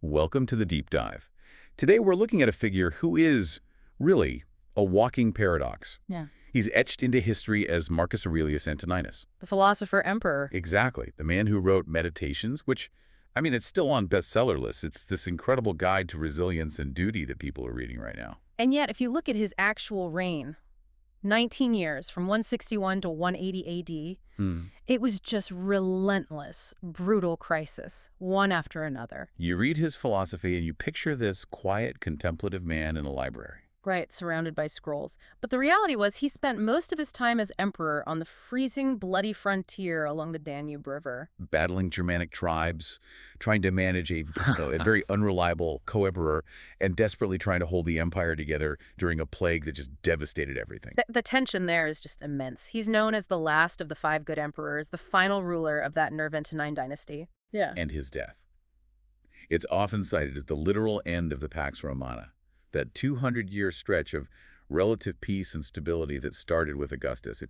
Welcome to the Deep Dive. Today we're looking at a figure who is, really, a walking paradox. Yeah. He's etched into history as Marcus Aurelius Antoninus. The philosopher emperor. Exactly. The man who wrote Meditations, which, it's still on bestseller lists. It's this incredible guide to resilience and duty that people are reading right now. And yet, if you look at his actual reign, 19 years, from 161 to 180 AD, it was just relentless, brutal crisis, one after another. You read his philosophy and you picture this quiet, contemplative man in a library. Right, surrounded by scrolls. But the reality was he spent most of his time as emperor on the freezing, bloody frontier along the Danube River. Battling Germanic tribes, trying to manage a very unreliable co-emperor, and desperately trying to hold the empire together during a plague that just devastated everything. The tension there is just immense. He's known as the last of the five good emperors, the final ruler of that Antonine dynasty. Yeah. And his death. It's often cited as the literal end of the Pax Romana, that 200-year stretch of relative peace and stability that started with Augustus.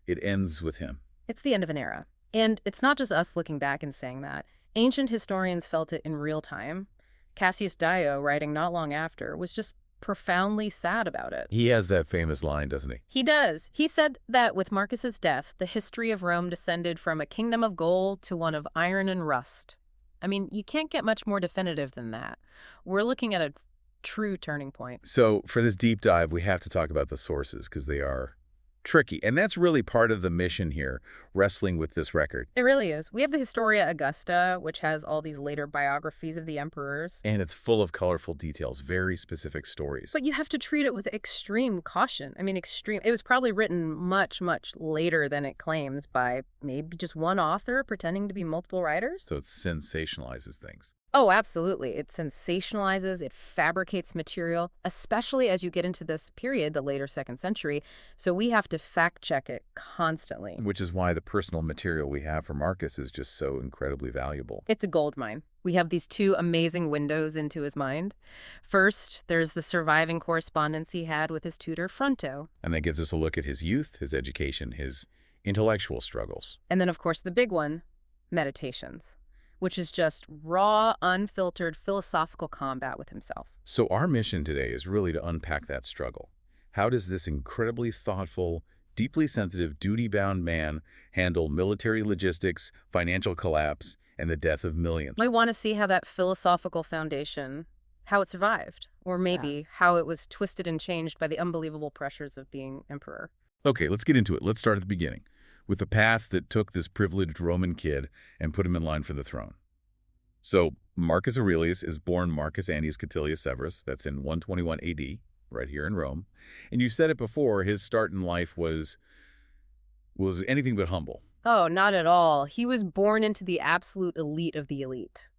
It ends with him. It's the end of an era. And it's not just us looking back and saying that. Ancient historians felt it in real time. Cassius Dio, writing not long after, was just profoundly sad about it. He has that famous line, doesn't he? He does. He said that with Marcus's death, the history of Rome descended from a kingdom of gold to one of iron and rust. You can't get much more definitive than that. We're looking at a true turning point. So for this deep dive, we have to talk about the sources because they are tricky. And that's really part of the mission here, wrestling with this record. It really is. We have the Historia Augusta, which has all these later biographies of the emperors. And it's full of colorful details, very specific stories. But you have to treat it with extreme caution. Extreme. It was probably written much, much later than it claims by maybe just one author pretending to be multiple writers. So it sensationalizes things. Oh, absolutely. It sensationalizes, it fabricates material, especially as you get into this period, the later 2nd century. So we have to fact check it constantly. Which is why the personal material we have for Marcus is just so incredibly valuable. It's a goldmine. We have these two amazing windows into his mind. First, there's the surviving correspondence he had with his tutor, Fronto. And that gives us a look at his youth, his education, his intellectual struggles. And then, of course, the big one, Meditations, which is just raw, unfiltered philosophical combat with himself. So our mission today is really to unpack that struggle. How does this incredibly thoughtful, deeply sensitive, duty-bound man handle military logistics, financial collapse, and the death of millions? We want to see how that philosophical foundation, how it survived, or maybe how it was twisted and changed by the unbelievable pressures of being emperor. Okay, let's get into it. Let's start at the beginning, with the path that took this privileged Roman kid and put him in line for the throne. So Marcus Aurelius is born Marcus Annius Catilius Severus. That's in 121 AD, right here in Rome. And you said it before, his start in life was anything but humble. Oh, not at all. He was born into the absolute elite of the elite.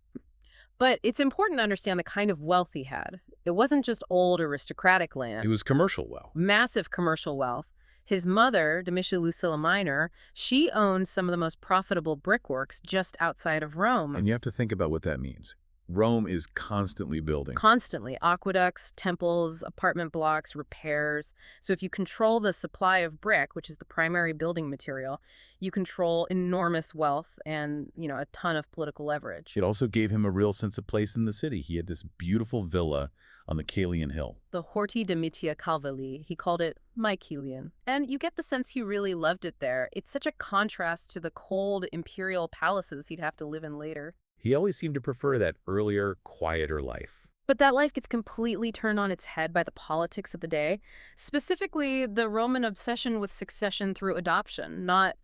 But it's important to understand the kind of wealth he had. It wasn't just old aristocratic land. It was commercial wealth. Massive commercial wealth. His mother, Domitia Lucilla Minor, she owned some of the most profitable brickworks just outside of Rome. And you have to think about what that means. Rome is constantly building. Constantly. Aqueducts, temples, apartment blocks, repairs. So if you control the supply of brick, which is the primary building material, you control enormous wealth and, a ton of political leverage. It also gave him a real sense of place in the city. He had this beautiful villa on the Caelian Hill. The Horti Domitia Calvili, he called it Mycelian. And you get the sense he really loved it there. It's such a contrast to the cold imperial palaces he'd have to live in later. He always seemed to prefer that earlier, quieter life. But that life gets completely turned on its head by the politics of the day, specifically the Roman obsession with succession through adoption, not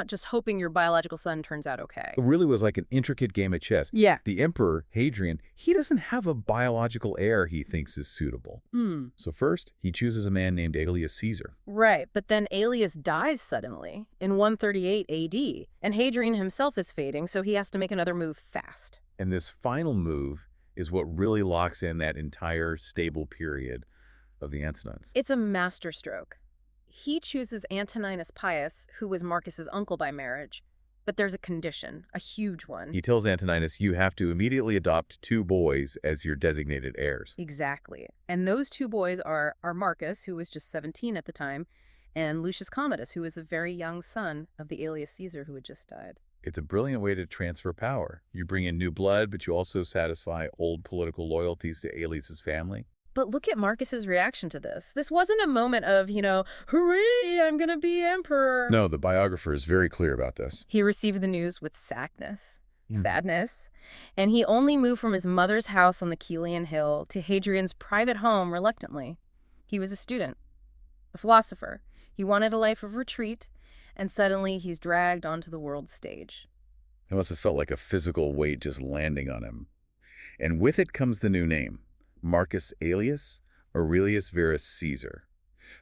just hoping your biological son turns out okay. It really was like an intricate game of chess. Yeah. The Emperor Hadrian, he doesn't have a biological heir he thinks is suitable. So first, he chooses a man named Aelius Caesar. Right, but then Aelius dies suddenly in 138 AD, and Hadrian himself is fading, so he has to make another move fast. And this final move is what really locks in that entire stable period of the Antonines. It's a masterstroke. He chooses Antoninus Pius, who was Marcus's uncle by marriage. But there's a condition, a huge one. He tells Antoninus, you have to immediately adopt 2 boys as your designated heirs. Exactly. And those 2 boys are Marcus, who was just 17 at the time, and Lucius Commodus, who was a very young son of the Aelius Caesar who had just died. It's a brilliant way to transfer power. You bring in new blood, but you also satisfy old political loyalties to Aelius's family. But look at Marcus's reaction to this. This wasn't a moment of, hooray, I'm going to be emperor. No, the biographer is very clear about this. He received the news with sadness, and he only moved from his mother's house on the Kilian Hill to Hadrian's private home reluctantly. He was a student, a philosopher. He wanted a life of retreat, and suddenly he's dragged onto the world stage. It must have felt like a physical weight just landing on him. And with it comes the new name, Marcus Aurelius Verus Caesar.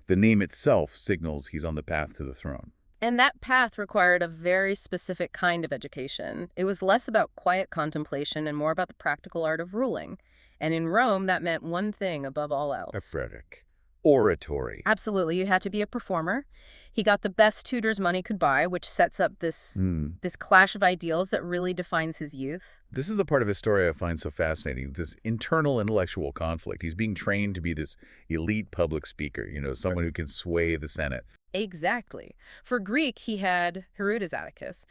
The name itself signals he's on the path to the throne. And that path required a very specific kind of education. It was less about quiet contemplation and more about the practical art of ruling. And in Rome, that meant one thing above all else. Rhetoric. Oratory. Absolutely. You had to be a performer. He got the best tutors money could buy, which sets up this clash of ideals that really defines his youth. This is the part of his story I find so fascinating, this internal intellectual conflict. He's being trained to be this elite public speaker, someone who can sway the Senate. Exactly. For Greek, he had Herodes Atticus,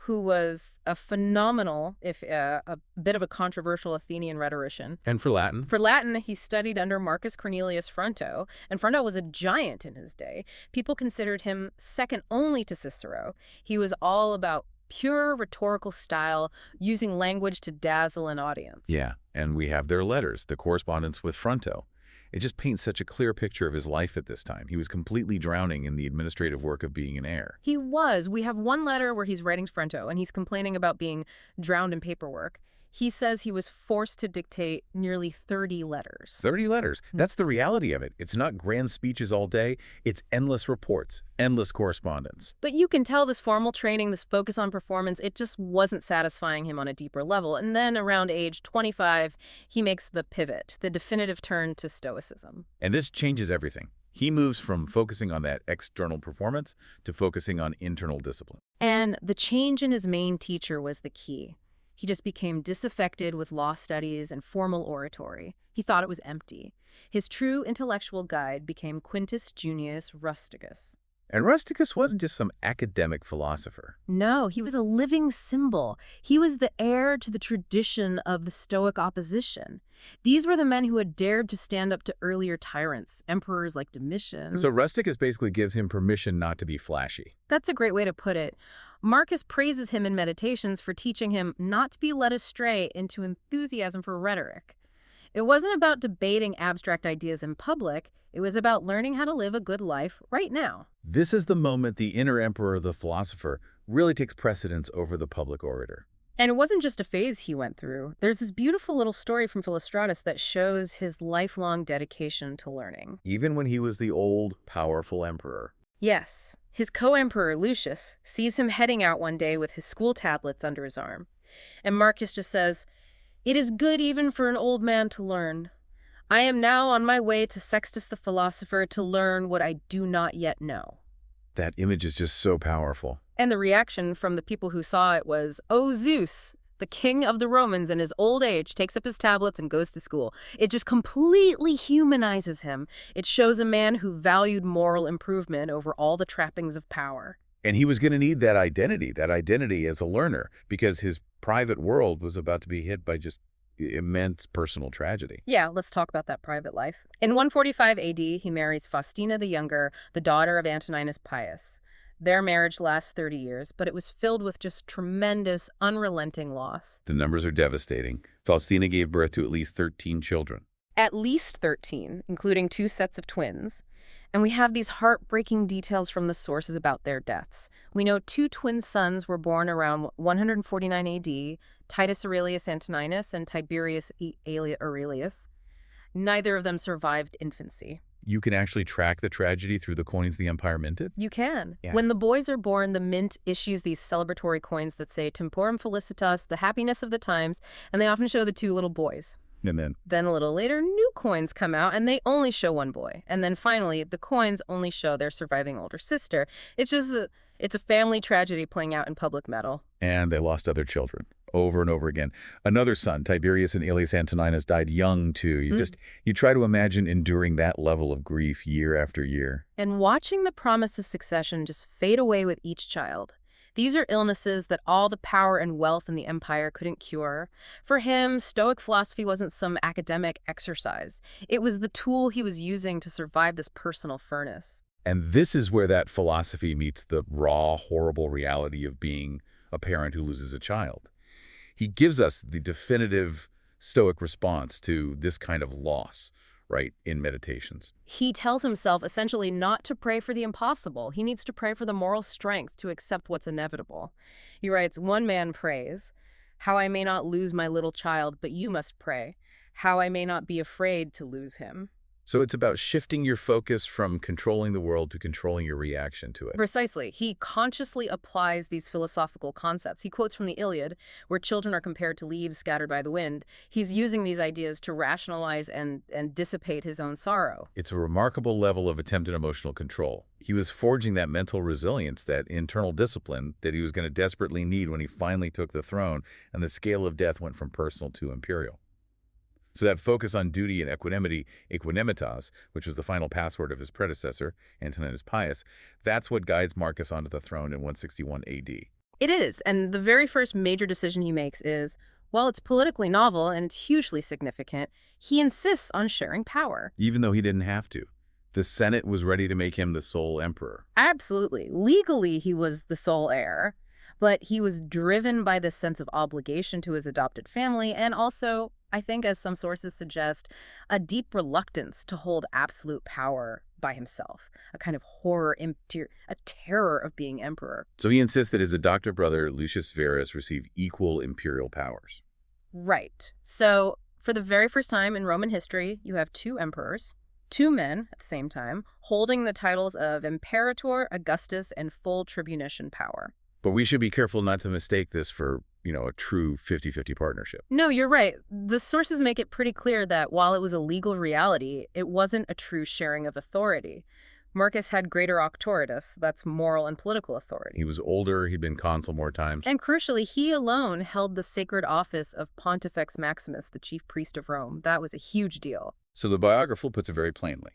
who was a phenomenal, if a bit of a controversial Athenian rhetorician. And for Latin? For Latin, he studied under Marcus Cornelius Fronto, and Fronto was a giant in his day. People considered him second only to Cicero. He was all about pure rhetorical style, using language to dazzle an audience. Yeah, and we have their letters, the correspondence with Fronto. It just paints such a clear picture of his life at this time. He was completely drowning in the administrative work of being an heir. He was. We have one letter where he's writing to Fronto, and he's complaining about being drowned in paperwork. He says he was forced to dictate nearly 30 letters. 30 letters. That's the reality of it. It's not grand speeches all day. It's endless reports, endless correspondence. But you can tell this formal training, this focus on performance, it just wasn't satisfying him on a deeper level. And then around age 25, he makes the pivot, the definitive turn to Stoicism. And this changes everything. He moves from focusing on that external performance to focusing on internal discipline. And the change in his main teacher was the key. He just became disaffected with law studies and formal oratory. He thought it was empty. His true intellectual guide became Quintus Junius Rusticus. And Rusticus wasn't just some academic philosopher. No, he was a living symbol. He was the heir to the tradition of the Stoic opposition. These were the men who had dared to stand up to earlier tyrants, emperors like Domitian. So Rusticus basically gives him permission not to be flashy. That's a great way to put it. Marcus praises him in Meditations for teaching him not to be led astray into enthusiasm for rhetoric. It wasn't about debating abstract ideas in public. It was about learning how to live a good life right now. This is the moment the inner emperor, the philosopher, really takes precedence over the public orator. And it wasn't just a phase he went through. There's this beautiful little story from Philostratus that shows his lifelong dedication to learning. Even when he was the old, powerful emperor. Yes. His co-emperor, Lucius, sees him heading out one day with his school tablets under his arm. And Marcus just says, "It is good even for an old man to learn. I am now on my way to Sextus the philosopher to learn what I do not yet know." That image is just so powerful. And the reaction from the people who saw it was, "Oh, Zeus, the king of the Romans in his old age takes up his tablets and goes to school." It just completely humanizes him. It shows a man who valued moral improvement over all the trappings of power. And he was going to need that identity as a learner, because his private world was about to be hit by just immense personal tragedy. Yeah, let's talk about that private life. In 145 AD, he marries Faustina the Younger, the daughter of Antoninus Pius. Their marriage lasts 30 years, but it was filled with just tremendous, unrelenting loss. The numbers are devastating. Faustina gave birth to at least 13 children. At least 13, including 2 sets of twins. And we have these heartbreaking details from the sources about their deaths. We know 2 twin sons were born around 149 AD, Titus Aurelius Antoninus and Tiberius Aurelius. Neither of them survived infancy. You can actually track the tragedy through the coins the empire minted? You can. Yeah. When the boys are born, the mint issues these celebratory coins that say Temporum Felicitas, the happiness of the times, and they often show the 2 little boys. And then a little later, new coins come out, and they only show 1 boy. And then finally, the coins only show their surviving older sister. It's a family tragedy playing out in public metal. And they lost other children over and over again. Another son, Tiberius and Aelius Antoninus, died young too. You try to imagine enduring that level of grief year after year. And watching the promise of succession just fade away with each child. These are illnesses that all the power and wealth in the empire couldn't cure. For him, Stoic philosophy wasn't some academic exercise. It was the tool he was using to survive this personal furnace. And this is where that philosophy meets the raw, horrible reality of being a parent who loses a child. He gives us the definitive Stoic response to this kind of loss, right, in Meditations. He tells himself essentially not to pray for the impossible. He needs to pray for the moral strength to accept what's inevitable. He writes, "One man prays, 'How I may not lose my little child, but you must pray, how I may not be afraid to lose him.'" So it's about shifting your focus from controlling the world to controlling your reaction to it. Precisely. He consciously applies these philosophical concepts. He quotes from the Iliad, where children are compared to leaves scattered by the wind. He's using these ideas to rationalize and dissipate his own sorrow. It's a remarkable level of attempted emotional control. He was forging that mental resilience, that internal discipline that he was going to desperately need when he finally took the throne, and the scale of death went from personal to imperial. So that focus on duty and equanimity, equanimitas, which was the final password of his predecessor, Antoninus Pius, that's what guides Marcus onto the throne in 161 AD. It is, and the very first major decision he makes is, while it's politically novel and it's hugely significant, he insists on sharing power. Even though he didn't have to. The Senate was ready to make him the sole emperor. Absolutely. Legally, he was the sole heir, but he was driven by this sense of obligation to his adopted family and also, I think, as some sources suggest, a deep reluctance to hold absolute power by himself, a kind of horror, a terror of being emperor. So he insists that his adopted brother, Lucius Verus, receive equal imperial powers. Right. So for the very first time in Roman history, you have two emperors, two men at the same time, holding the titles of Imperator, Augustus, and full tribunician power. But we should be careful not to mistake this for, a true 50-50 partnership. No, you're right. The sources make it pretty clear that while it was a legal reality, it wasn't a true sharing of authority. Marcus had greater auctoritas, that's moral and political authority. He was older, he'd been consul more times. And crucially, he alone held the sacred office of Pontifex Maximus, the chief priest of Rome. That was a huge deal. So the biographer puts it very plainly.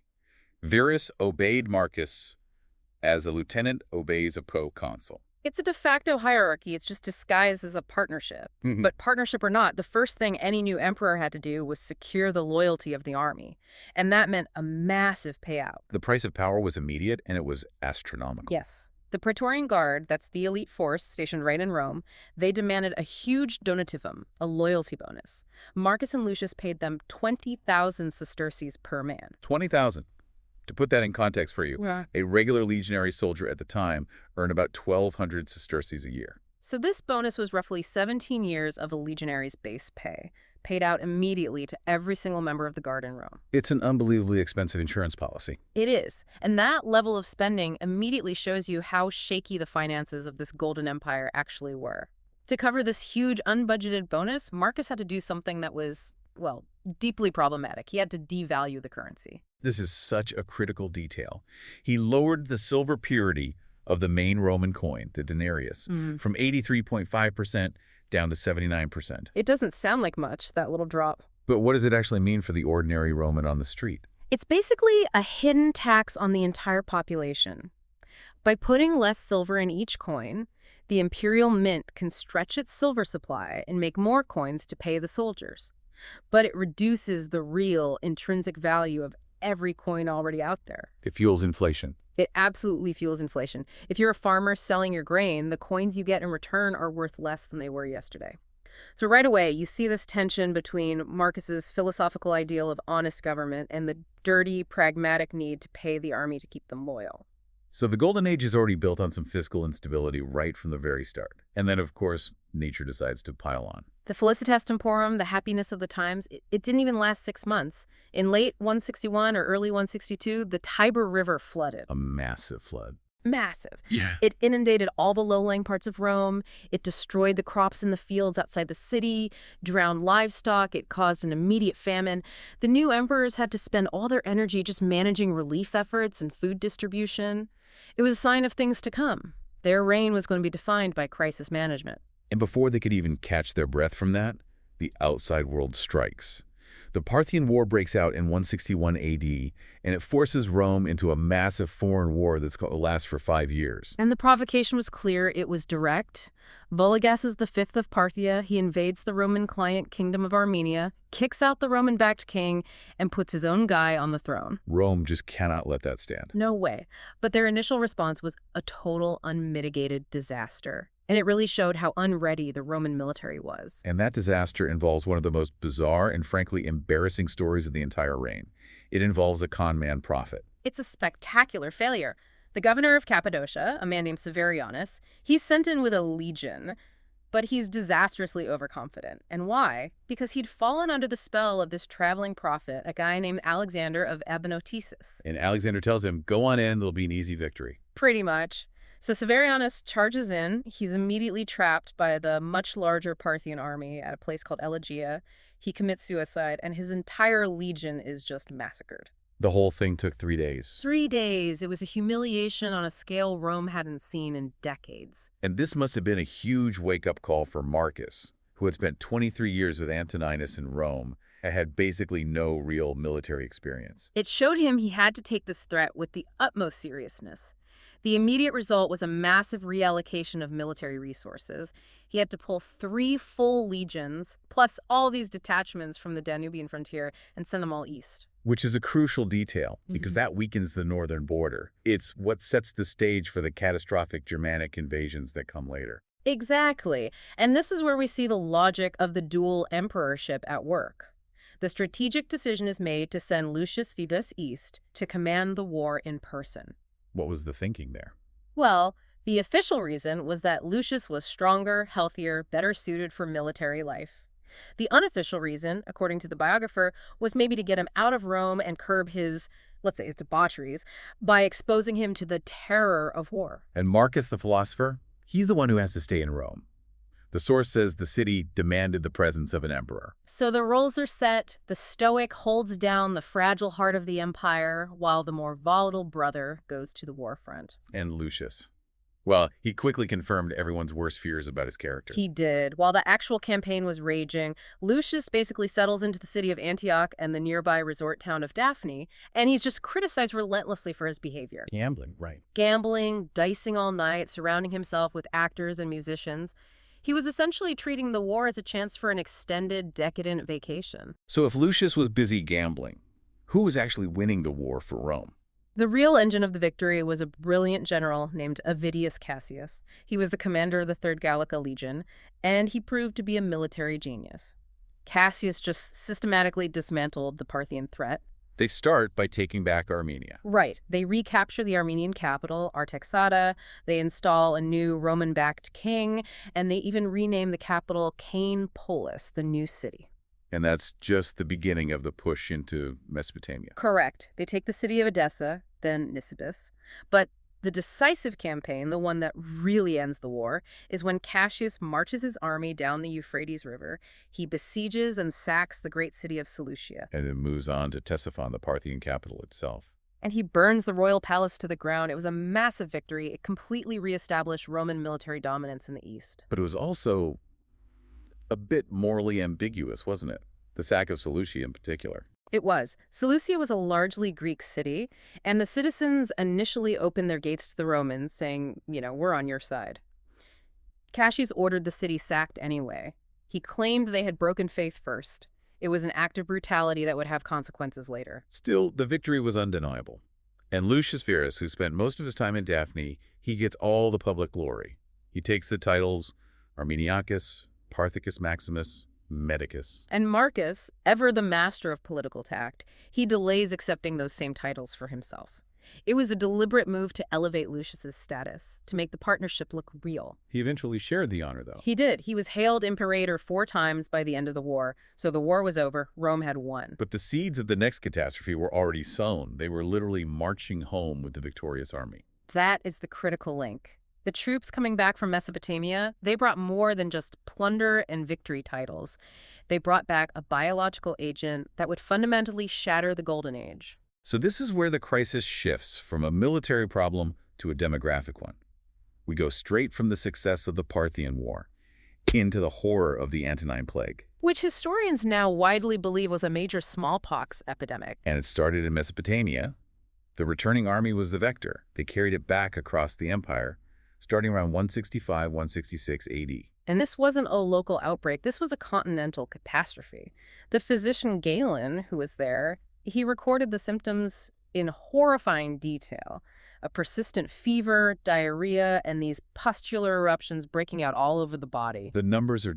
Verus obeyed Marcus as a lieutenant obeys a co-consul. It's a de facto hierarchy. It's just disguised as a partnership. But partnership or not, the first thing any new emperor had to do was secure the loyalty of the army. And that meant a massive payout. The price of power was immediate, and it was astronomical. Yes. The Praetorian Guard, that's the elite force stationed right in Rome, they demanded a huge donativum, a loyalty bonus. Marcus and Lucius paid them 20,000 sesterces per man. 20,000. To put that in context for you, a regular legionary soldier at the time earned about 1,200 sesterces a year. So this bonus was roughly 17 years of a legionary's base pay, paid out immediately to every single member of the Guard in Rome. It's an unbelievably expensive insurance policy. It is. And that level of spending immediately shows you how shaky the finances of this Golden Empire actually were. To cover this huge unbudgeted bonus, Marcus had to do something that was, well, deeply problematic. He had to devalue the currency. This is such a critical detail. He lowered the silver purity of the main Roman coin, the denarius, from 83.5% down to 79%. It doesn't sound like much, that little drop. But what does it actually mean for the ordinary Roman on the street? It's basically a hidden tax on the entire population. By putting less silver in each coin, the imperial mint can stretch its silver supply and make more coins to pay the soldiers. But it reduces the real intrinsic value of every coin already out there. It fuels inflation. It absolutely fuels inflation. If you're a farmer selling your grain, the coins you get in return are worth less than they were yesterday. So right away, you see this tension between Marcus's philosophical ideal of honest government and the dirty, pragmatic need to pay the army to keep them loyal. So the Golden Age is already built on some fiscal instability right from the very start. And then, of course, nature decides to pile on. The Felicitas Temporum, the happiness of the times, it didn't even last 6 months. In late 161 or early 162, the Tiber River flooded. A massive flood. Massive. Yeah. It inundated all the low-lying parts of Rome. It destroyed the crops in the fields outside the city, drowned livestock. It caused an immediate famine. The new emperors had to spend all their energy just managing relief efforts and food distribution. It was a sign of things to come. Their reign was going to be defined by crisis management. And before they could even catch their breath from that, the outside world strikes. The Parthian War breaks out in 161 AD, and it forces Rome into a massive foreign war that's going to last for 5 years. And the provocation was clear. It was direct. Vologases V of Parthia, he invades the Roman client kingdom of Armenia, kicks out the Roman-backed king, and puts his own guy on the throne. Rome just cannot let that stand. No way. But their initial response was a total unmitigated disaster. And it really showed how unready the Roman military was. And that disaster involves one of the most bizarre and frankly embarrassing stories of the entire reign. It involves a con man prophet. It's a spectacular failure. The governor of Cappadocia, a man named Severianus, he's sent in with a legion, but he's disastrously overconfident. And why? Because he'd fallen under the spell of this traveling prophet, a guy named Alexander of Abenotesis. And Alexander tells him, go on in, there'll be an easy victory. Pretty much. So Severianus charges in. He's immediately trapped by the much larger Parthian army at a place called Elegia. He commits suicide, and his entire legion is just massacred. The whole thing took 3 days. 3 days. It was a humiliation on a scale Rome hadn't seen in decades. And this must have been a huge wake-up call for Marcus, who had spent 23 years with Antoninus in Rome and had basically no real military experience. It showed him he had to take this threat with the utmost seriousness. The immediate result was a massive reallocation of military resources. He had to pull 3 full legions, plus all these detachments from the Danubian frontier, and send them all east. Which is a crucial detail, because that weakens the northern border. It's what sets the stage for the catastrophic Germanic invasions that come later. Exactly. And this is where we see the logic of the dual emperorship at work. The strategic decision is made to send Lucius Verus east to command the war in person. What was the thinking there? Well, the official reason was that Lucius was stronger, healthier, better suited for military life. The unofficial reason, according to the biographer, was maybe to get him out of Rome and curb his, let's say, his debaucheries by exposing him to the terror of war. And Marcus the philosopher, he's the one who has to stay in Rome. The source says the city demanded the presence of an emperor. So the roles are set. The Stoic holds down the fragile heart of the empire, while the more volatile brother goes to the war front. And Lucius. Well, he quickly confirmed everyone's worst fears about his character. He did. While the actual campaign was raging, Lucius basically settles into the city of Antioch and the nearby resort town of Daphne, and he's just criticized relentlessly for his behavior. Gambling, right. Gambling, dicing all night, surrounding himself with actors and musicians. He was essentially treating the war as a chance for an extended, decadent vacation. So if Lucius was busy gambling, who was actually winning the war for Rome? The real engine of the victory was a brilliant general named Avidius Cassius. He was the commander of the 3rd Gallica Legion, and he proved to be a military genius. Cassius just systematically dismantled the Parthian threat. They start by taking back Armenia. Right. They recapture the Armenian capital, Artaxata. They install a new Roman-backed king, and they even rename the capital Cain Polis, the new city. And that's just the beginning of the push into Mesopotamia. Correct. They take the city of Edessa, then Nisibis. But the decisive campaign, the one that really ends the war, is when Cassius marches his army down the Euphrates River. He besieges and sacks the great city of Seleucia. And then moves on to Ctesiphon, the Parthian capital itself. And he burns the royal palace to the ground. It was a massive victory. It completely reestablished Roman military dominance in the east. But it was also a bit morally ambiguous, wasn't it? The sack of Seleucia in particular. It was. Seleucia was a largely Greek city, and the citizens initially opened their gates to the Romans, saying, we're on your side. Cassius ordered the city sacked anyway. He claimed they had broken faith first. It was an act of brutality that would have consequences later. Still, the victory was undeniable. And Lucius Verus, who spent most of his time in Daphne, he gets all the public glory. He takes the titles Armeniacus, Parthicus Maximus, Medicus. And Marcus, ever the master of political tact, he delays accepting those same titles for himself. It was a deliberate move to elevate Lucius's status, to make the partnership look real. He eventually shared the honor, though. He did. He was hailed imperator 4 times by the end of the war. So the war was over. Rome had won. But the seeds of the next catastrophe were already sown. They were literally marching home with the victorious army. That is the critical link. The troops coming back from Mesopotamia, they brought more than just plunder and victory titles. They brought back a biological agent that would fundamentally shatter the Golden Age. So this is where the crisis shifts from a military problem to a demographic one. We go straight from the success of the Parthian War into the horror of the Antonine Plague. which historians now widely believe was a major smallpox epidemic. And it started in Mesopotamia. The returning army was the vector. They carried it back across the empire, starting around 165, 166 AD. And this wasn't a local outbreak. This was a continental catastrophe. The physician Galen, who was there, he recorded the symptoms in horrifying detail. A persistent fever, diarrhea, and these pustular eruptions breaking out all over the body. The numbers are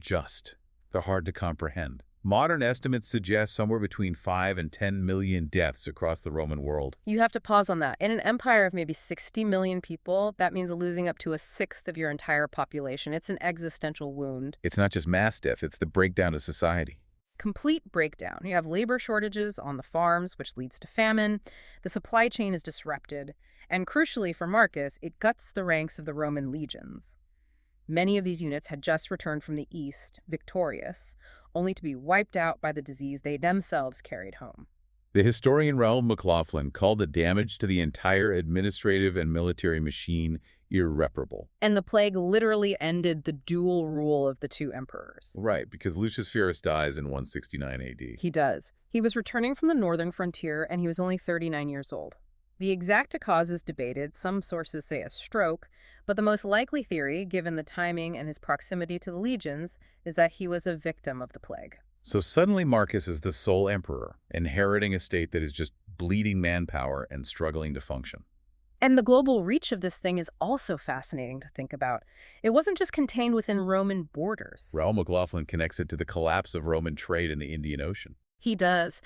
they're hard to comprehend. Modern estimates suggest somewhere between 5 and 10 million deaths across the Roman world. You have to pause on that. In an empire of maybe 60 million people, that means losing up to a sixth of your entire population. It's an existential wound. It's not just mass death, it's the breakdown of society. Complete breakdown. You have labor shortages on the farms, which leads to famine. The supply chain is disrupted. And crucially for Marcus, it guts the ranks of the Roman legions. Many of these units had just returned from the east, victorious, only to be wiped out by the disease they themselves carried home. The historian Raoul McLaughlin called the damage to the entire administrative and military machine irreparable. And the plague literally ended the dual rule of the two emperors. Right, because Lucius Verus dies in 169 AD. He does. He was returning from the northern frontier, and he was only 39 years old. The exact cause is debated. Some sources say a stroke, but the most likely theory, given the timing and his proximity to the legions, is that he was a victim of the plague. So suddenly Marcus is the sole emperor, inheriting a state that is just bleeding manpower and struggling to function. And the global reach of this thing is also fascinating to think about. It wasn't just contained within Roman borders. Raoul McLaughlin connects it to the collapse of Roman trade in the Indian Ocean. He does.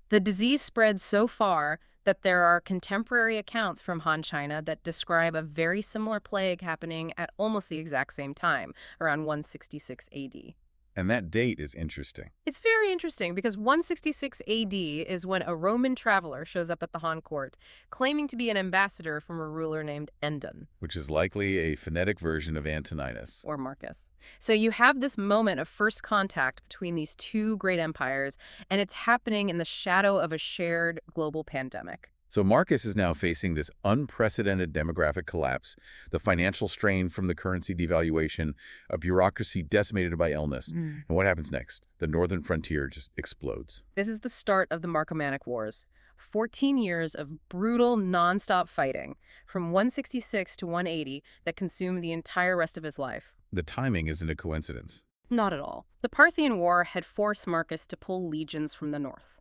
The disease spread so far that there are contemporary accounts from Han China that describe a very similar plague happening at almost the exact same time, around 166 AD. And that date is interesting. It's very interesting because 166 AD is when a Roman traveler shows up at the Han court, claiming to be an ambassador from a ruler named Endon. Which is likely a phonetic version of Antoninus. Or Marcus. So you have this moment of first contact between these two great empires, and it's happening in the shadow of a shared global pandemic. So Marcus is now facing this unprecedented demographic collapse, the financial strain from the currency devaluation, a bureaucracy decimated by illness. And what happens next? The northern frontier just explodes. This is the start of the Marcomannic Wars. 14 years of brutal, nonstop fighting from 166 to 180 that consumed the entire rest of his life. The timing isn't a coincidence. Not at all. The Parthian War had forced Marcus to pull legions from the north.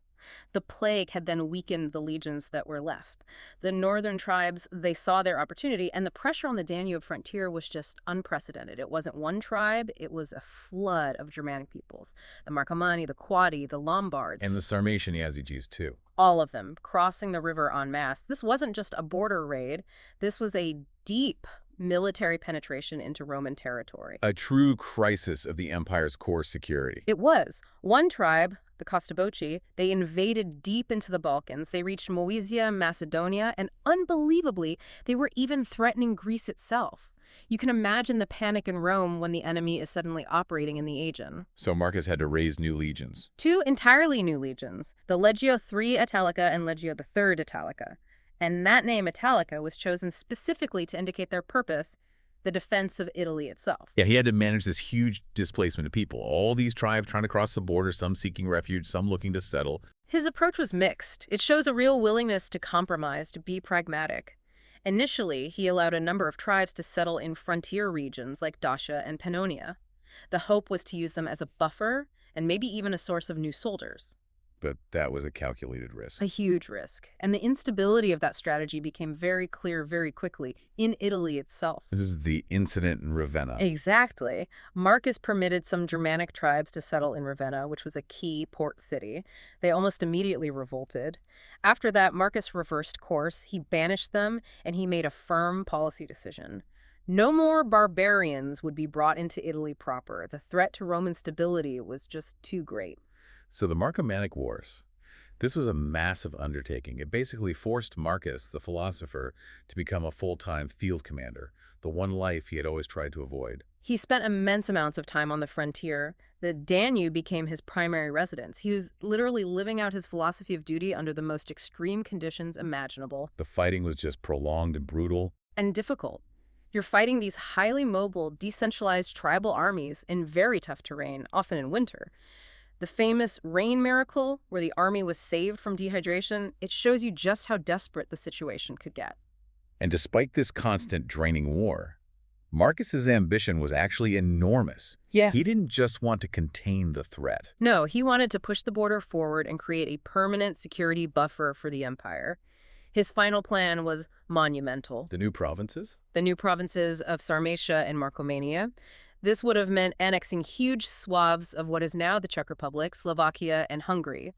The plague had then weakened the legions that were left. The northern tribes, they saw their opportunity, and the pressure on the Danube frontier was just unprecedented. It wasn't one tribe, it was a flood of Germanic peoples. The Marcomanni, the Quadi, the Lombards. And the Sarmatian Yazidis, too. All of them, crossing the river en masse. This wasn't just a border raid. This was a deep military penetration into Roman territory. A true crisis of the empire's core security. It was. One tribe, the Costoboci, they invaded deep into the Balkans. They reached Moesia, Macedonia, and unbelievably, they were even threatening Greece itself. You can imagine the panic in Rome when the enemy is suddenly operating in the Aegean. So Marcus had to raise new legions. Two entirely new legions, the Legio III Italica and Legio III Italica. And that name, Italica, was chosen specifically to indicate their purpose, the defense of Italy itself. Yeah, he had to manage this huge displacement of people. All these tribes trying to cross the border, some seeking refuge, some looking to settle. His approach was mixed. It shows a real willingness to compromise, to be pragmatic. Initially, he allowed a number of tribes to settle in frontier regions like Dacia and Pannonia. The hope was to use them as a buffer and maybe even a source of new soldiers. But that was a calculated risk. A huge risk. And the instability of that strategy became very clear very quickly in Italy itself. This is the incident in Ravenna. Exactly. Marcus permitted some Germanic tribes to settle in Ravenna, which was a key port city. They almost immediately revolted. After that, Marcus reversed course. He banished them, and he made a firm policy decision. No more barbarians would be brought into Italy proper. The threat to Roman stability was just too great. So the Marcomannic Wars, this was a massive undertaking. It basically forced Marcus, the philosopher, to become a full-time field commander, the one life he had always tried to avoid. He spent immense amounts of time on the frontier. The Danube became his primary residence. He was literally living out his philosophy of duty under the most extreme conditions imaginable. The fighting was just prolonged and brutal. And difficult. You're fighting these highly mobile, decentralized tribal armies in very tough terrain, often in winter. The famous rain miracle, where the army was saved from dehydration, it shows you just how desperate the situation could get. And despite this constant draining war, Marcus's ambition was actually enormous. Yeah. He didn't just want to contain the threat. No, he wanted to push the border forward and create a permanent security buffer for the empire. His final plan was monumental. The new provinces? The new provinces of Sarmatia and Marcomannia. This would have meant annexing huge swaths of what is now the Czech Republic, Slovakia, and Hungary.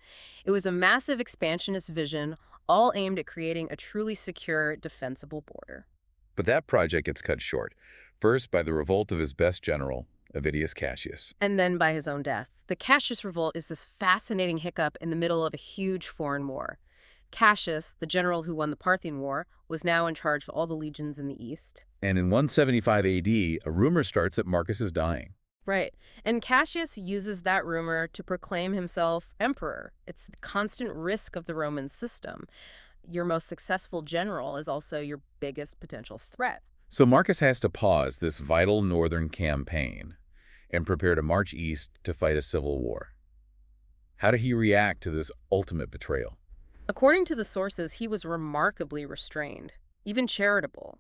It was a massive expansionist vision, all aimed at creating a truly secure, defensible border. But that project gets cut short, first by the revolt of his best general, Avidius Cassius. And then by his own death. The Cassius revolt is this fascinating hiccup in the middle of a huge foreign war. Cassius, the general who won the Parthian War, was now in charge of all the legions in the east. And in 175 AD, a rumor starts that Marcus is dying. Right. And Cassius uses that rumor to proclaim himself emperor. It's the constant risk of the Roman system. Your most successful general is also your biggest potential threat. So Marcus has to pause this vital northern campaign and prepare to march east to fight a civil war. How did he react to this ultimate betrayal? According to the sources, he was remarkably restrained, even charitable.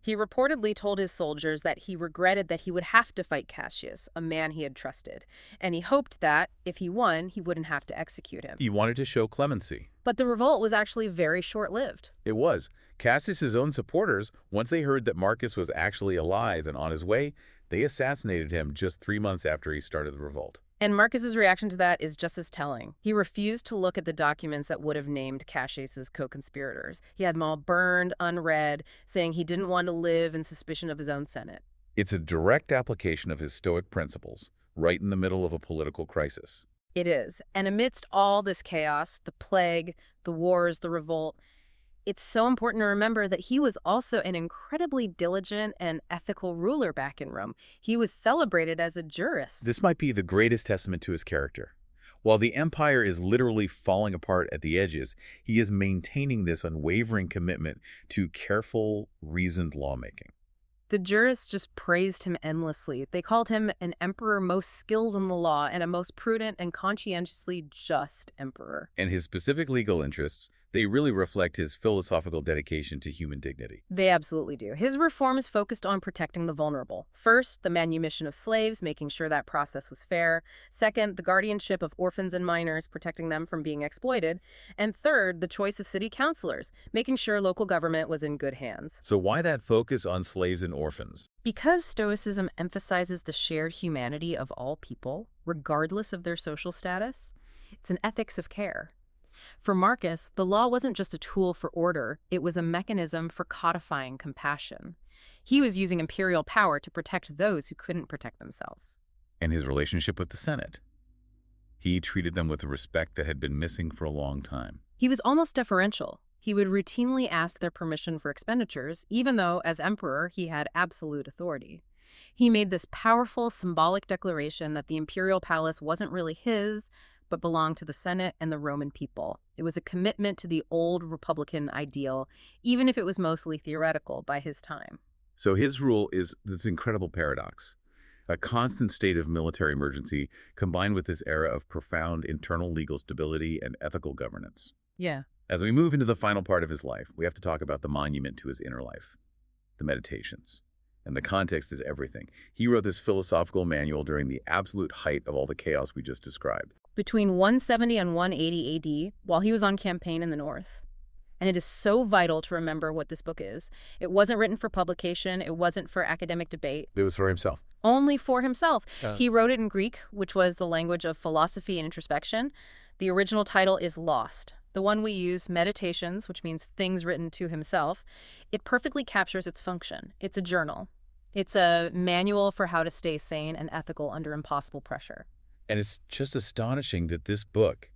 He reportedly told his soldiers that he regretted that he would have to fight Cassius, a man he had trusted, and he hoped that, if he won, he wouldn't have to execute him. He wanted to show clemency. But the revolt was actually very short-lived. It was. Cassius's own supporters, once they heard that Marcus was actually alive and on his way, they assassinated him just 3 months after he started the revolt. And Marcus's reaction to that is just as telling. He refused to look at the documents that would have named Cassius's co-conspirators. He had them all burned, unread, saying he didn't want to live in suspicion of his own Senate. It's a direct application of his Stoic principles, right in the middle of a political crisis. It is. And amidst all this chaos, the plague, the wars, the revolt, it's so important to remember that he was also an incredibly diligent and ethical ruler back in Rome. He was celebrated as a jurist. This might be the greatest testament to his character. While the empire is literally falling apart at the edges, he is maintaining this unwavering commitment to careful, reasoned lawmaking. The jurists just praised him endlessly. They called him an emperor most skilled in the law and a most prudent and conscientiously just emperor. And his specific legal interests, they really reflect his philosophical dedication to human dignity. They absolutely do. His reforms focused on protecting the vulnerable. First, the manumission of slaves, making sure that process was fair. Second, the guardianship of orphans and minors, protecting them from being exploited. And third, the choice of city councilors, making sure local government was in good hands. So why that focus on slaves and orphans? Because Stoicism emphasizes the shared humanity of all people, regardless of their social status. It's an ethics of care. For Marcus, the law wasn't just a tool for order, it was a mechanism for codifying compassion. He was using imperial power to protect those who couldn't protect themselves. And his relationship with the Senate. He treated them with a respect that had been missing for a long time. He was almost deferential. He would routinely ask their permission for expenditures, even though, as emperor, he had absolute authority. He made this powerful, symbolic declaration that the imperial palace wasn't really his, but belonged to the Senate and the Roman people. It was a commitment to the old Republican ideal, even if it was mostly theoretical by his time. So his rule is this incredible paradox, a constant state of military emergency combined with this era of profound internal legal stability and ethical governance. Yeah. As we move into the final part of his life, we have to talk about the monument to his inner life, the Meditations. And the context is everything. He wrote this philosophical manual during the absolute height of all the chaos we just described. Between 170 and 180 AD, while he was on campaign in the north. And it is so vital to remember what this book is. It wasn't written for publication. It wasn't for academic debate. It was for himself. Only for himself. He wrote it in Greek, which was the language of philosophy and introspection. The original title is Lost. The one we use, Meditations, which means things written to himself, it perfectly captures its function. It's a journal. It's a manual for how to stay sane and ethical under impossible pressure. And it's just astonishing that this book,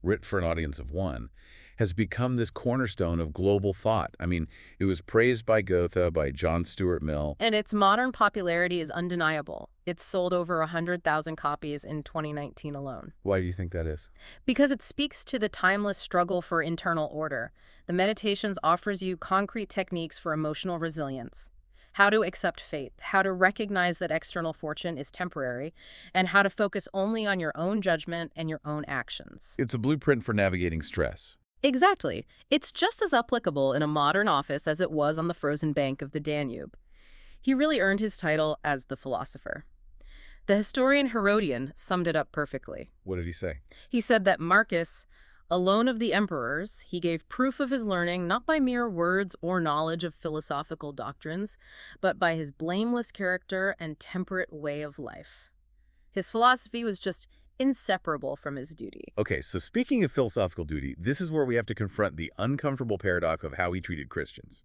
written for an audience of one, has become this cornerstone of global thought. I mean, it was praised by Goethe, by John Stuart Mill. And its modern popularity is undeniable. It's sold over 100,000 copies in 2019 alone. Why do you think that is? Because it speaks to the timeless struggle for internal order. The Meditations offers you concrete techniques for emotional resilience. how to accept fate, how to recognize that external fortune is temporary, and how to focus only on your own judgment and your own actions. It's a blueprint for navigating stress. Exactly. It's just as applicable in a modern office as it was on the frozen bank of the Danube. He really earned his title as the philosopher. The historian Herodian summed it up perfectly. What did he say? He said that Marcus, alone of the emperors, he gave proof of his learning not by mere words or knowledge of philosophical doctrines, but by his blameless character and temperate way of life. His philosophy was just inseparable from his duty. Okay, so speaking of philosophical duty, this is where we have to confront the uncomfortable paradox of how he treated Christians.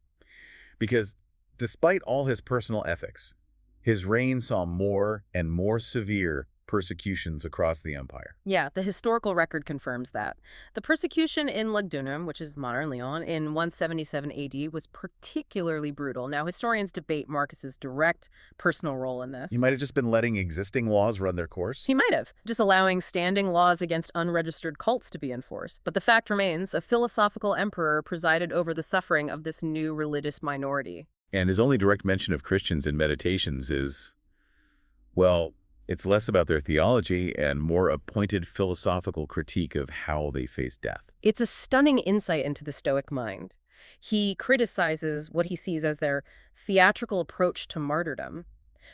Because despite all his personal ethics, his reign saw more and more severe persecutions across the empire. Yeah, the historical record confirms that. The persecution in Lugdunum, which is modern Lyon, in 177 AD was particularly brutal. Now, historians debate Marcus's direct personal role in this. He might have just been letting existing laws run their course. He might have, just allowing standing laws against unregistered cults to be enforced. But the fact remains, a philosophical emperor presided over the suffering of this new religious minority. And his only direct mention of Christians in Meditations is, well, it's less about their theology and more a pointed philosophical critique of how they face death. It's a stunning insight into the Stoic mind. He criticizes what he sees as their theatrical approach to martyrdom.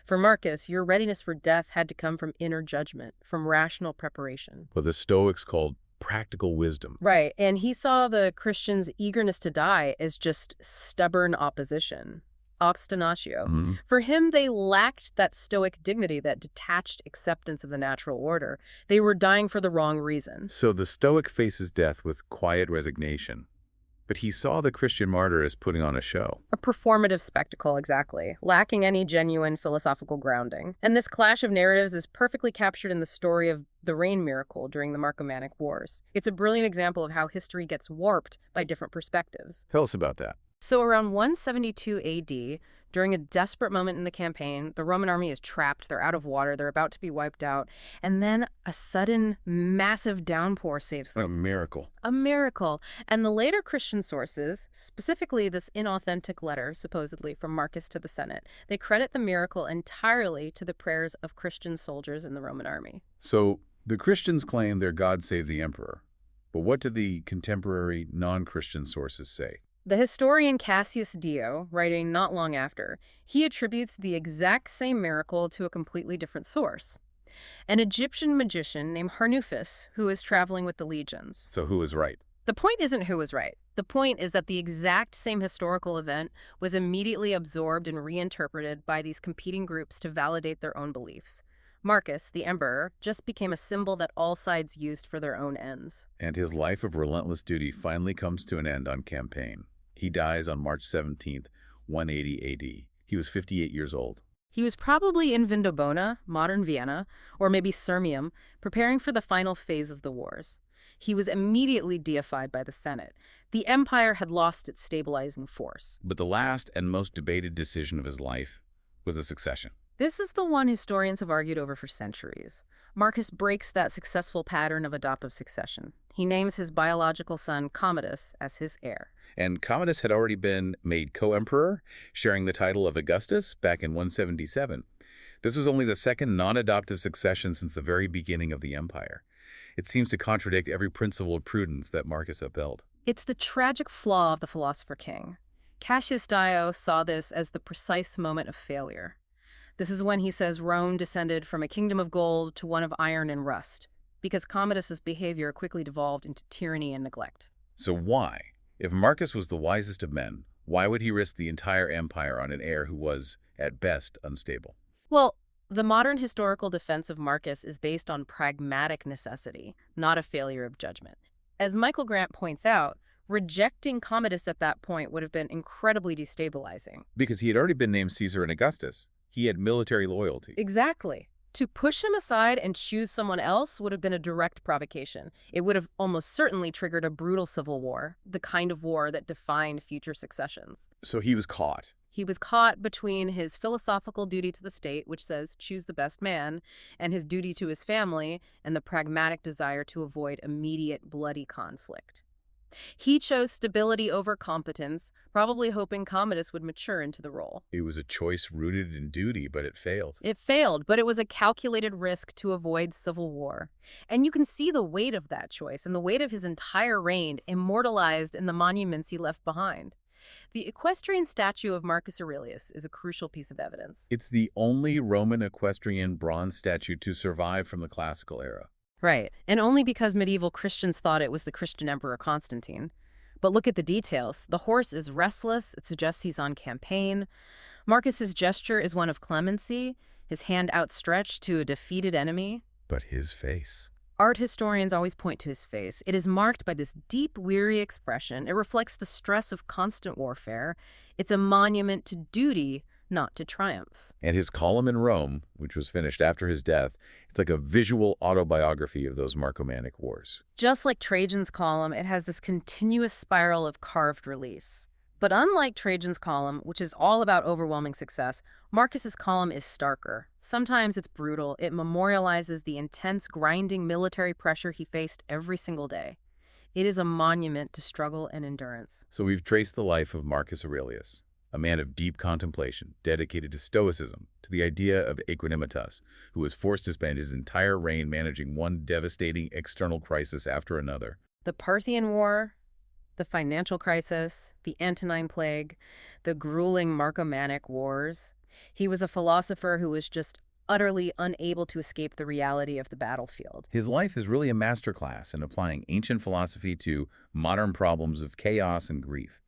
For Marcus, your readiness for death had to come from inner judgment, from rational preparation. What the Stoics called practical wisdom. Right, and he saw the Christians' eagerness to die as just stubborn opposition. Obstinatio. For him, they lacked that Stoic dignity, that detached acceptance of the natural order. They were dying for the wrong reason. So the Stoic faces death with quiet resignation. But he saw the Christian martyr as putting on a show. A performative spectacle, exactly, lacking any genuine philosophical grounding. And this clash of narratives is perfectly captured in the story of the rain miracle during the Marcomannic Wars. It's a brilliant example of how history gets warped by different perspectives. Tell us about that. So around 172 AD, during a desperate moment in the campaign, the Roman army is trapped, they're out of water, they're about to be wiped out, and then a sudden, massive downpour saves them. A miracle. A miracle. And the later Christian sources, specifically this inauthentic letter, supposedly from Marcus to the Senate, they credit the miracle entirely to the prayers of Christian soldiers in the Roman army. So the Christians claim their God saved the emperor. But what do the contemporary non-Christian sources say? The historian Cassius Dio, writing not long after, he attributes the exact same miracle to a completely different source. An Egyptian magician named Harnuphis, who is traveling with the legions. So who is right? The point isn't who was right. The point is that the exact same historical event was immediately absorbed and reinterpreted by these competing groups to validate their own beliefs. Marcus, the emperor, just became a symbol that all sides used for their own ends. And his life of relentless duty finally comes to an end on campaign. He dies on March 17th, 180 AD. He was 58 years old. He was probably in Vindobona, modern Vienna, or maybe Sirmium, preparing for the final phase of the wars. He was immediately deified by the Senate. The empire had lost its stabilizing force. But the last and most debated decision of his life was the succession. This is the one historians have argued over for centuries. Marcus breaks that successful pattern of adoptive succession. He names his biological son Commodus as his heir. And Commodus had already been made co-emperor, sharing the title of Augustus back in 177. This was only the second non-adoptive succession since the very beginning of the empire. It seems to contradict every principle of prudence that Marcus upheld. It's the tragic flaw of the philosopher king. Cassius Dio saw this as the precise moment of failure. This is when he says Rome descended from a kingdom of gold to one of iron and rust, because Commodus's behavior quickly devolved into tyranny and neglect. So why? If Marcus was the wisest of men, why would he risk the entire empire on an heir who was, at best, unstable? Well, the modern historical defense of Marcus is based on pragmatic necessity, not a failure of judgment. As Michael Grant points out, rejecting Commodus at that point would have been incredibly destabilizing. Because he had already been named Caesar and Augustus. He had military loyalty. Exactly. To push him aside and choose someone else would have been a direct provocation. It would have almost certainly triggered a brutal civil war, the kind of war that defined future successions. So he was caught. He was caught between his philosophical duty to the state, which says choose the best man, and his duty to his family, and the pragmatic desire to avoid immediate bloody conflict. He chose stability over competence, probably hoping Commodus would mature into the role. It was a choice rooted in duty, but it failed. It failed, but it was a calculated risk to avoid civil war. And you can see the weight of that choice and the weight of his entire reign immortalized in the monuments he left behind. The equestrian statue of Marcus Aurelius is a crucial piece of evidence. It's the only Roman equestrian bronze statue to survive from the classical era. Right, and only because medieval Christians thought it was the Christian Emperor Constantine. But look at the details. The horse is restless. It suggests he's on campaign. Marcus's gesture is one of clemency, his hand outstretched to a defeated enemy. But his face. Art historians always point to his face. It is marked by this deep, weary expression. It reflects the stress of constant warfare. It's a monument to duty, not to triumph. And his column in Rome, which was finished after his death, it's like a visual autobiography of those Marcomannic Wars. Just like Trajan's column, it has this continuous spiral of carved reliefs. But unlike Trajan's column, which is all about overwhelming success, Marcus's column is starker. Sometimes it's brutal. It memorializes the intense, grinding military pressure he faced every single day. It is a monument to struggle and endurance. So we've traced the life of Marcus Aurelius, a man of deep contemplation, dedicated to Stoicism, to the idea of equanimitas, who was forced to spend his entire reign managing one devastating external crisis after another. The Parthian War, the financial crisis, the Antonine Plague, the grueling Marcomannic Wars. He was a philosopher who was just utterly unable to escape the reality of the battlefield. His life is really a masterclass in applying ancient philosophy to modern problems of chaos and grief.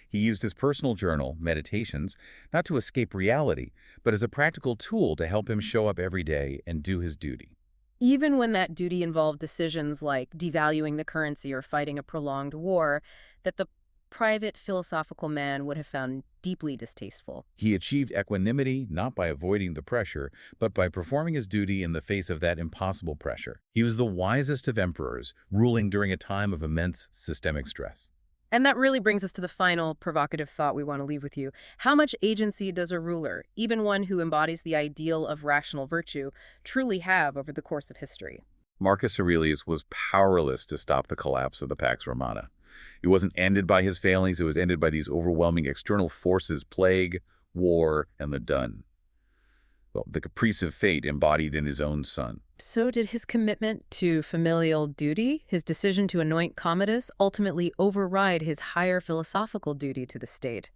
He used his personal journal, Meditations, not to escape reality, but as a practical tool to help him show up every day and do his duty. Even when that duty involved decisions like devaluing the currency or fighting a prolonged war that the private philosophical man would have found deeply distasteful. He achieved equanimity not by avoiding the pressure, but by performing his duty in the face of that impossible pressure. He was the wisest of emperors, ruling during a time of immense systemic stress. And that really brings us to the final provocative thought we want to leave with you. How much agency does a ruler, even one who embodies the ideal of rational virtue, truly have over the course of history? Marcus Aurelius was powerless to stop the collapse of the Pax Romana. It wasn't ended by his failings, it was ended by these overwhelming external forces, plague, war, and the done. Well, the caprice of fate embodied in his own son. So did his commitment to familial duty, his decision to anoint Commodus, ultimately override his higher philosophical duty to the state?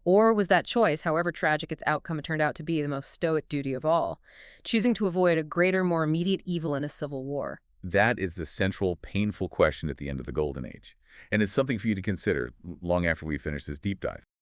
Or was that choice, however tragic its outcome turned out to be, the most stoic duty of all, choosing to avoid a greater, more immediate evil in a civil war? That is the central, painful question at the end of the Golden Age. And it's something for you to consider long after we finish this deep dive.